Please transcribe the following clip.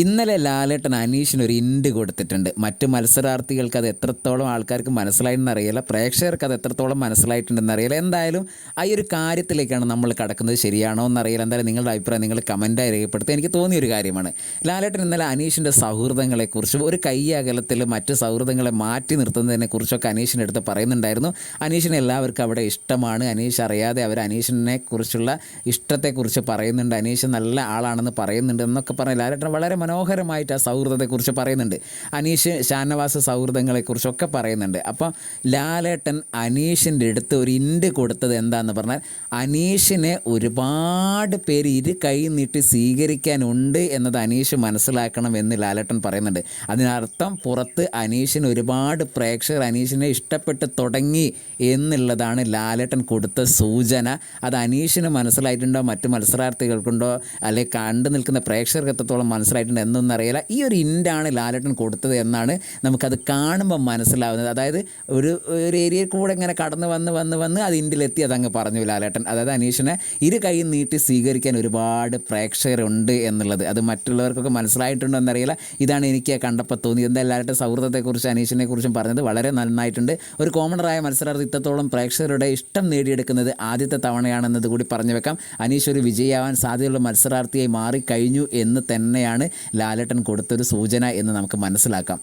ഇന്നലെ ലാലേട്ടൻ അനീഷിനൊരു ഇൻഡ് കൊടുത്തിട്ടുണ്ട്. മറ്റ് മത്സരാർത്ഥികൾക്ക് അത് എത്രത്തോളം ആൾക്കാർക്ക് മനസ്സിലായെന്ന് അറിയില്ല, പ്രേക്ഷകർക്ക് അത് എത്രത്തോളം മനസ്സിലായിട്ടുണ്ടെന്ന് അറിയില്ല. എന്തായാലും ആ ഒരു കാര്യത്തിലേക്കാണ് നമ്മൾ കടക്കുന്നത്. ശരിയാണോ എന്നറിയില്ല. എന്തായാലും നിങ്ങളുടെ അഭിപ്രായം നിങ്ങൾ കമൻറ്റായി രേഖപ്പെടുത്തുക. എനിക്ക് തോന്നിയൊരു കാര്യമാണ്, ലാലേട്ടൻ ഇന്നലെ അനീഷിൻ്റെ സൗഹൃദങ്ങളെക്കുറിച്ചും ഒരു കൈ അകലത്തിൽ മറ്റ് സൗഹൃദങ്ങളെ മാറ്റി നിർത്തുന്നതിനെക്കുറിച്ചൊക്കെ അനീഷിൻ്റെ അടുത്ത് പറയുന്നുണ്ടായിരുന്നു. അനീഷിനെ എല്ലാവർക്കും അവിടെ ഇഷ്ടമാണ്. അനീഷ് അറിയാതെ അവർ അനീഷിനെ കുറിച്ചുള്ള ഇഷ്ടത്തെക്കുറിച്ച് പറയുന്നുണ്ട്. അനീഷ് നല്ല ആളാണെന്ന് പറയുന്നുണ്ട് എന്നൊക്കെ പറഞ്ഞ് ലാലേട്ടൻ വളരെ മനോഹരമായിട്ട് ആ സൗഹൃദത്തെക്കുറിച്ച് പറയുന്നുണ്ട്. അനീഷ് ഷാനവാസ് സൗഹൃദങ്ങളെക്കുറിച്ചൊക്കെ പറയുന്നുണ്ട്. അപ്പോൾ ലാലേട്ടൻ അനീഷിൻ്റെ അടുത്ത് ഒരു ഇൻഡ് കൊടുത്തത് എന്താണെന്ന് പറഞ്ഞാൽ, അനീഷിനെ ഒരുപാട് പേര് ഇരു കൈ നീട്ടി സ്വീകരിക്കാനുണ്ട് എന്നത് അനീഷ് മനസ്സിലാക്കണം എന്ന് ലാലേട്ടൻ പറയുന്നുണ്ട്. അതിനർത്ഥം പുറത്ത് അനീഷിന് ഒരുപാട് പ്രേക്ഷകർ അനീഷിനെ ഇഷ്ടപ്പെട്ട് തുടങ്ങി എന്നുള്ളതാണ് ലാലേട്ടൻ കൊടുത്ത സൂചന. അത് അനീഷിന് മനസ്സിലായിട്ടുണ്ടോ, മറ്റ് മത്സരാർത്ഥികൾക്കുണ്ടോ, അല്ലെങ്കിൽ കണ്ടു നിൽക്കുന്ന പ്രേക്ഷകർക്ക് എത്രത്തോളം മനസ്സിലായിട്ടുണ്ട് എന്നൊന്നും അറിയില്ല. ഈ ഒരു ഇൻഡാണ് ലാലേട്ടൻ കൊടുത്തത് എന്നാണ് നമുക്കത് കാണുമ്പോൾ മനസ്സിലാവുന്നത്. അതായത് ഒരു ഏരിയയിൽ കൂടെ ഇങ്ങനെ കടന്ന് വന്ന് അത് ഇൻഡിലെത്തി അതങ്ങ് പറഞ്ഞു ലാലേട്ടൻ. അതായത് അനീഷിനെ ഇരു കൈ നീട്ടി സ്വീകരിക്കാൻ ഒരുപാട് പ്രേക്ഷകരുണ്ട് എന്നുള്ളത്. അത് മറ്റുള്ളവർക്കൊക്കെ മനസ്സിലായിട്ടുണ്ടോ എന്നറിയില്ല. ഇതാണ് എനിക്ക് കണ്ടപ്പോൾ തോന്നിയത്. എന്തായാലും ലാലേട്ടൻ സൗഹൃദത്തെക്കുറിച്ച് അനീഷിനെ കുറിച്ചും പറഞ്ഞത് വളരെ നന്നായിട്ടുണ്ട്. ഒരു കോമണറായ മത്സരാർത്ഥി ഇത്രത്തോളം പ്രേക്ഷകരുടെ ഇഷ്ടം നേടിയെടുക്കുന്നത് ആദ്യത്തെ തവണയാണെന്നത് കൂടി പറഞ്ഞു വെക്കാം. അനീഷ് ഒരു വിജയിയാവാൻ സാധ്യതയുള്ള മത്സരാർത്ഥിയായി മാറിക്കഴിഞ്ഞു എന്ന് തന്നെയാണ് ലാലേട്ടൻ കൊടുത്തൊരു സൂചന എന്ന് നമുക്ക് മനസ്സിലാക്കാം.